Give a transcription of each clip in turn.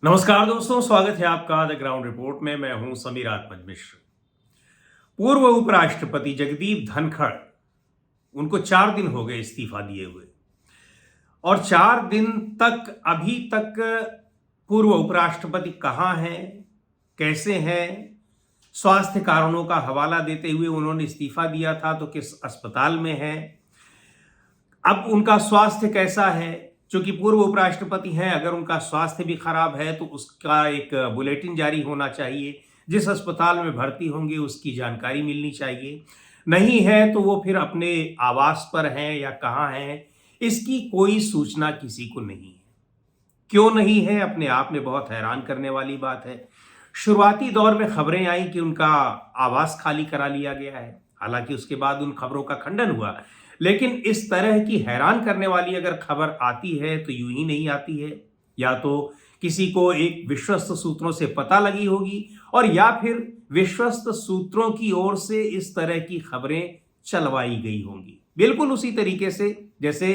नमस्कार दोस्तों, स्वागत है आपका द ग्राउंड रिपोर्ट में। मैं हूं समीर आत्मज मिश्र। पूर्व उपराष्ट्रपति जगदीप धनखड़, उनको 4 दिन हो गए इस्तीफा दिए हुए, और 4 दिन तक अभी तक पूर्व उपराष्ट्रपति कहाँ हैं, कैसे हैं, स्वास्थ्य कारणों का हवाला देते हुए उन्होंने इस्तीफा दिया था तो किस अस्पताल में है, अब उनका स्वास्थ्य कैसा है। चूंकि पूर्व उपराष्ट्रपति हैं, अगर उनका स्वास्थ्य भी खराब है तो उसका एक बुलेटिन जारी होना चाहिए, जिस अस्पताल में भर्ती होंगे उसकी जानकारी मिलनी चाहिए। नहीं है तो वो फिर अपने आवास पर हैं या कहाँ हैं, इसकी कोई सूचना किसी को नहीं है। क्यों नहीं है, अपने आप में बहुत हैरान करने वाली बात है। शुरुआती दौर में खबरें आई कि उनका आवास खाली करा लिया गया है, हालांकि उसके बाद उन खबरों का खंडन हुआ। लेकिन इस तरह की हैरान करने वाली अगर खबर आती है तो यूं ही नहीं आती है, या तो किसी को एक विश्वस्त सूत्रों से पता लगी होगी, और या फिर विश्वस्त सूत्रों की ओर से इस तरह की खबरें चलवाई गई होंगी, बिल्कुल उसी तरीके से जैसे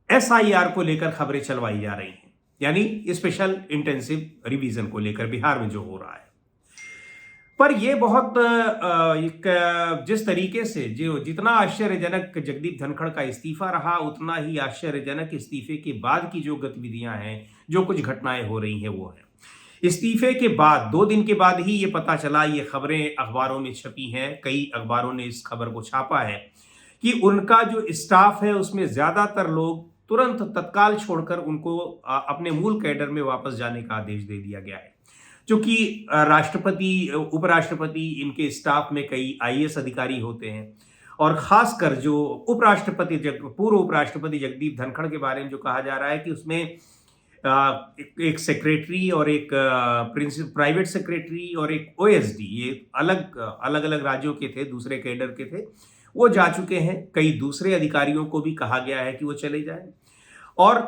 एसआईआर को लेकर खबरें चलवाई जा रही हैं, यानी स्पेशल इंटेंसिव रिवीजन को लेकर बिहार में जो हो रहा है। पर यह बहुत जिस तरीके से जो जितना आश्चर्यजनक जगदीप धनखड़ का इस्तीफा रहा, उतना ही आश्चर्यजनक इस्तीफे के बाद की जो गतिविधियां हैं, जो कुछ घटनाएं हो रही हैं वो है। इस्तीफे के बाद 2 दिन के बाद ही ये पता चला, ये खबरें अखबारों में छपी हैं, कई अखबारों ने इस खबर को छापा है कि उनका जो स्टाफ है उसमें ज्यादातर लोग तुरंत तत्काल छोड़कर उनको अपने मूल कैडर में वापस जाने का आदेश दे दिया गया है। क्योंकि राष्ट्रपति, उपराष्ट्रपति, इनके स्टाफ में कई आईएएस अधिकारी होते हैं, और खासकर जो पूर्व उपराष्ट्रपति जगदीप धनखड़ के बारे में जो कहा जा रहा है कि उसमें एक सेक्रेटरी और एक प्राइवेट सेक्रेटरी और एक ओएसडी, ये अलग अलग राज्यों के थे, दूसरे कैडर के थे, वो जा चुके हैं। कई दूसरे अधिकारियों को भी कहा गया है कि वो चले जाएं, और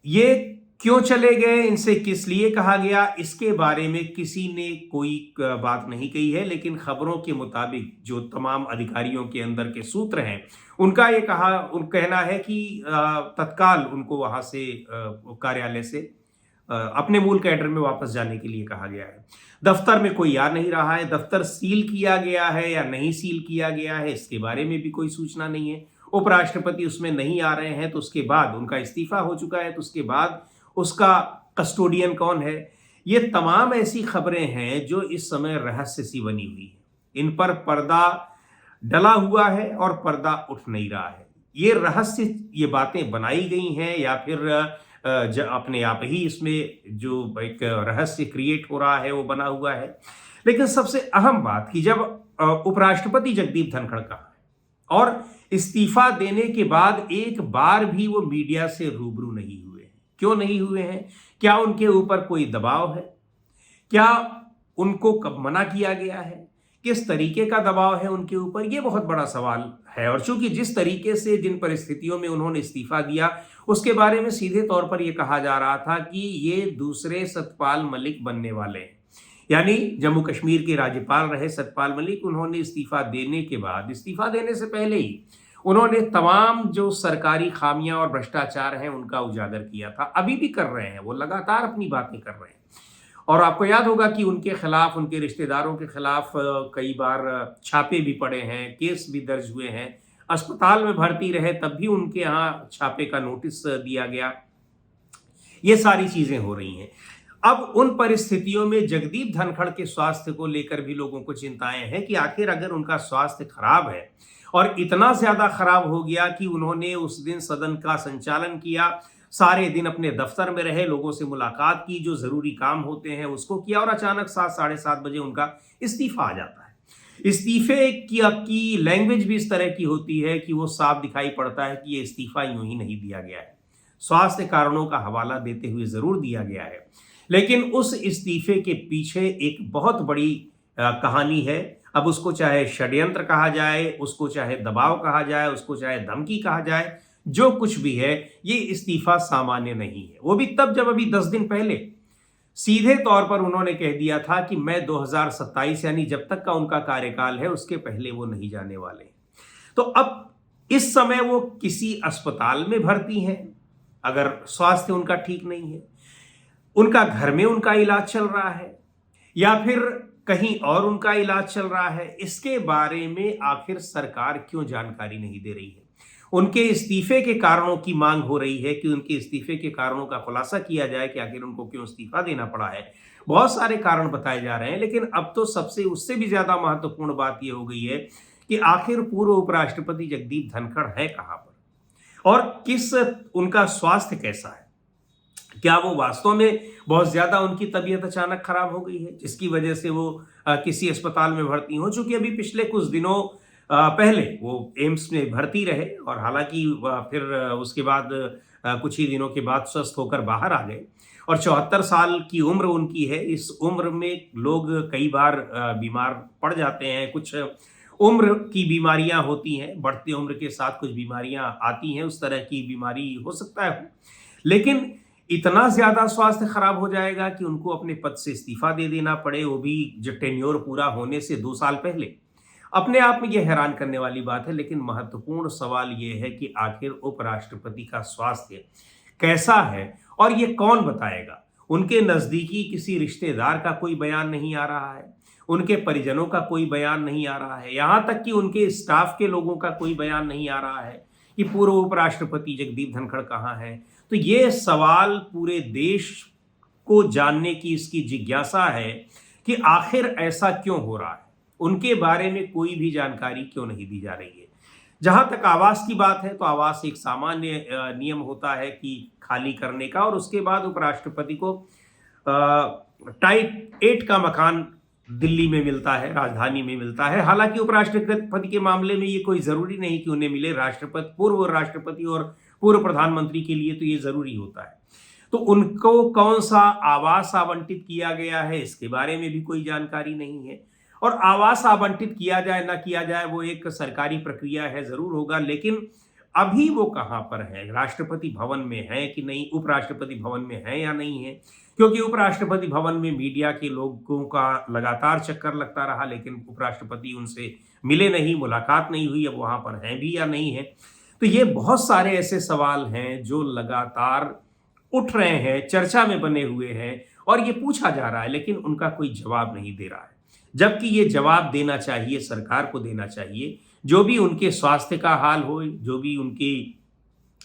ये क्यों चले गए, इनसे किस लिए कहा गया, इसके बारे में किसी ने कोई बात नहीं कही है। लेकिन खबरों के मुताबिक जो तमाम अधिकारियों के अंदर के सूत्र हैं, उनका ये कहना है कि तत्काल उनको वहां से कार्यालय से अपने मूल कैडर में वापस जाने के लिए कहा गया है। दफ्तर में कोई आ नहीं रहा है, दफ्तर सील किया गया है या नहीं सील किया गया है, इसके बारे में भी कोई सूचना नहीं है। उपराष्ट्रपति उसमें नहीं आ रहे हैं, तो उसके बाद उनका इस्तीफा हो चुका है, तो उसके बाद उसका कस्टोडियन कौन है। ये तमाम ऐसी खबरें हैं जो इस समय रहस्य सी बनी हुई है, इन पर पर्दा डला हुआ है और पर्दा उठ नहीं रहा है। ये रहस्य, ये बातें बनाई गई हैं या फिर अपने आप ही इसमें जो एक रहस्य क्रिएट हो रहा है वो बना हुआ है। लेकिन सबसे अहम बात कि जब उपराष्ट्रपति जगदीप धनखड़ का और इस्तीफा देने के बाद एक बार भी वो मीडिया से रूबरू नहीं हुए हैं। क्यों नहीं हुए हैं? क्या उनके ऊपर कोई दबाव है? क्या उनको कब मना किया गया है? किस तरीके का दबाव है उनके ऊपर? ये बहुत बड़ा सवाल है। और चूंकि जिस तरीके से, जिन परिस्थितियों में उन्होंने इस्तीफा दिया, उसके बारे में सीधे तौर पर यह कहा जा रहा था कि ये दूसरे सतपाल मलिक बनने वाले हैं, यानी जम्मू कश्मीर के राज्यपाल रहे सतपाल मलिक। उन्होंने इस्तीफा देने के बाद, इस्तीफा देने से पहले ही उन्होंने तमाम जो सरकारी खामियां और भ्रष्टाचार हैं उनका उजागर किया था। अभी भी कर रहे हैं, वो लगातार अपनी बातें कर रहे हैं। और आपको याद होगा कि उनके खिलाफ, उनके रिश्तेदारों के खिलाफ कई बार छापे भी पड़े हैं, केस भी दर्ज हुए हैं। अस्पताल में भर्ती रहे तब भी उनके यहाँ छापे का नोटिस दिया गया। ये सारी चीजें हो रही हैं। अब उन परिस्थितियों में जगदीप धनखड़ के स्वास्थ्य को लेकर भी लोगों को चिंताएं हैं कि आखिर अगर उनका स्वास्थ्य खराब है, और इतना ज्यादा खराब हो गया कि उन्होंने उस दिन सदन का संचालन किया, सारे दिन अपने दफ्तर में रहे, लोगों से मुलाकात की, जो जरूरी काम होते हैं उसको किया, और अचानक 7, साढ़े 7 बजे उनका इस्तीफा आ जाता है। इस्तीफे की लैंग्वेज भी इस तरह की होती है कि वो साफ दिखाई पड़ता है कि ये इस्तीफा यूं ही नहीं दिया गया है, स्वास्थ्य कारणों का हवाला देते हुए जरूर दिया गया है। लेकिन उस इस्तीफे के पीछे एक बहुत बड़ी कहानी है। अब उसको चाहे षड्यंत्र कहा जाए, उसको चाहे दबाव कहा जाए, उसको चाहे धमकी कहा जाए, जो कुछ भी है, ये इस्तीफा सामान्य नहीं है। वो भी तब जब अभी 10 दिन पहले सीधे तौर पर उन्होंने कह दिया था कि मैं 2027, यानी जब तक का उनका कार्यकाल है उसके पहले वो नहीं जाने वाले। तो अब इस समय वो किसी अस्पताल में भर्ती हैं, अगर स्वास्थ्य उनका ठीक नहीं है, उनका घर में उनका इलाज चल रहा है या फिर कहीं और उनका इलाज चल रहा है, इसके बारे में आखिर सरकार क्यों जानकारी नहीं दे रही है। उनके इस्तीफे के कारणों की मांग हो रही है कि उनके इस्तीफे के कारणों का खुलासा किया जाए कि आखिर उनको क्यों इस्तीफा देना पड़ा है। बहुत सारे कारण बताए जा रहे हैं, लेकिन अब तो सबसे उससे भी ज्यादा महत्वपूर्ण बात यह हो गई है कि आखिर पूर्व उपराष्ट्रपति जगदीप धनखड़ है कहां पर और किस उनका स्वास्थ्य कैसा है। क्या वो वास्तव में बहुत ज्यादा उनकी तबीयत अचानक खराब हो गई है जिसकी वजह से वो किसी अस्पताल में भर्ती हो चुकी। अभी पिछले कुछ दिनों पहले वो एम्स में भर्ती रहे और हालांकि फिर उसके बाद कुछ ही दिनों के बाद स्वस्थ होकर बाहर आ गए और 74 साल की उम्र उनकी है। इस उम्र में लोग कई बार बीमार पड़ जाते हैं, कुछ उम्र की बीमारियां होती हैं, बढ़ती उम्र के साथ कुछ बीमारियां आती हैं, उस तरह की बीमारी हो सकता है। लेकिन इतना ज्यादा स्वास्थ्य खराब हो जाएगा कि उनको अपने पद से इस्तीफा दे देना पड़े, वो भी जो टेन्योर पूरा होने से 2 साल पहले। अपने आप में यह हैरान करने वाली बात है, लेकिन महत्वपूर्ण सवाल यह है कि आखिर उपराष्ट्रपति का स्वास्थ्य कैसा है और ये कौन बताएगा। उनके नजदीकी किसी रिश्तेदार का कोई बयान नहीं आ रहा है, उनके परिजनों का कोई बयान नहीं आ रहा है, यहां तक कि उनके स्टाफ के लोगों का कोई बयान नहीं आ रहा है कि पूर्व उपराष्ट्रपति जगदीप धनखड़ कहाँ है। तो ये सवाल पूरे देश को जानने की इसकी जिज्ञासा है कि आखिर ऐसा क्यों हो रहा है, उनके बारे में कोई भी जानकारी क्यों नहीं दी जा रही है। जहां तक आवास की बात है तो आवास एक सामान्य नियम होता है कि खाली करने का और उसके बाद उपराष्ट्रपति को टाइप 8 का मकान दिल्ली में मिलता है, राजधानी में मिलता है। हालांकि उपराष्ट्रपति के मामले में ये कोई जरूरी नहीं कि उन्हें मिले, राष्ट्रपति, पूर्व राष्ट्रपति और पूर्व प्रधानमंत्री के लिए तो ये जरूरी होता है। तो उनको कौन सा आवास आवंटित किया गया है इसके बारे में भी कोई जानकारी नहीं है। और आवास आवंटित किया जाए ना किया जाए वो एक सरकारी प्रक्रिया है, जरूर होगा, लेकिन अभी वो कहां पर है, राष्ट्रपति भवन में है कि नहीं, उपराष्ट्रपति भवन में है या नहीं है। क्योंकि उपराष्ट्रपति भवन में मीडिया के लोगों का लगातार चक्कर लगता रहा, लेकिन उपराष्ट्रपति उनसे मिले नहीं, मुलाकात नहीं हुई, अब वहां पर हैं भी या नहीं है। तो ये बहुत सारे ऐसे सवाल हैं जो लगातार उठ रहे हैं, चर्चा में बने हुए हैं और ये पूछा जा रहा है, लेकिन उनका कोई जवाब नहीं दे रहा है। जबकि ये जवाब देना चाहिए, सरकार को देना चाहिए। जो भी उनके स्वास्थ्य का हाल हो, जो भी उनकी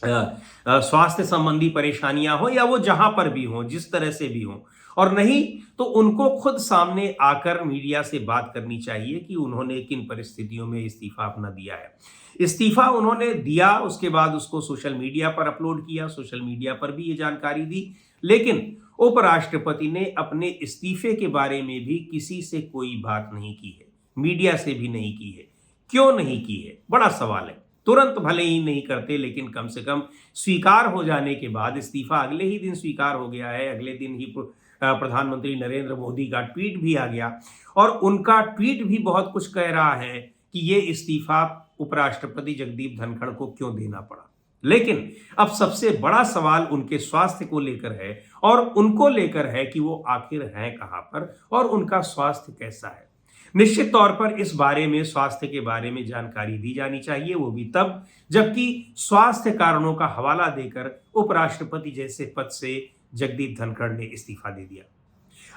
स्वास्थ्य संबंधी परेशानियां हो या वो जहां पर भी हो, जिस तरह से भी हो, और नहीं तो उनको खुद सामने आकर मीडिया से बात करनी चाहिए कि उन्होंने किन परिस्थितियों में इस्तीफा अपना दिया है। इस्तीफा उन्होंने दिया, उसके बाद उसको सोशल मीडिया पर अपलोड किया, सोशल मीडिया पर भी ये जानकारी दी, लेकिन उपराष्ट्रपति ने अपने इस्तीफे के बारे में भी किसी से कोई बात नहीं की है, मीडिया से भी नहीं की है। क्यों नहीं की है, बड़ा सवाल है। तुरंत भले ही नहीं करते, लेकिन कम से कम स्वीकार हो जाने के बाद, इस्तीफा अगले ही दिन स्वीकार हो गया है, अगले दिन ही प्रधानमंत्री नरेंद्र मोदी का ट्वीट भी आ गया और उनका ट्वीट भी बहुत कुछ कह रहा है कि ये इस्तीफा उपराष्ट्रपति जगदीप धनखड़ को क्यों देना पड़ा। लेकिन अब सबसे बड़ा सवाल उनके स्वास्थ्य को लेकर है और उनको लेकर है कि वो आखिर हैं कहां पर और उनका स्वास्थ्य कैसा है। निश्चित तौर पर इस बारे में, स्वास्थ्य के बारे में जानकारी दी जानी चाहिए, वो भी तब जबकि स्वास्थ्य कारणों का हवाला देकर उपराष्ट्रपति जैसे पद से जगदीप धनखड़ ने इस्तीफा दे दिया।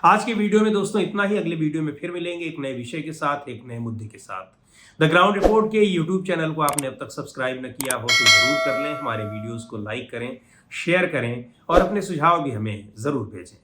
आज के वीडियो में दोस्तों इतना ही। अगले वीडियो में फिर मिलेंगे एक नए विषय के साथ, एक नए मुद्दे के साथ। द ग्राउंड रिपोर्ट के यूट्यूब चैनल को आपने अब तक सब्सक्राइब न किया हो तो जरूर कर लें, हमारे वीडियोस को लाइक करें, शेयर करें और अपने सुझाव भी हमें जरूर भेजें।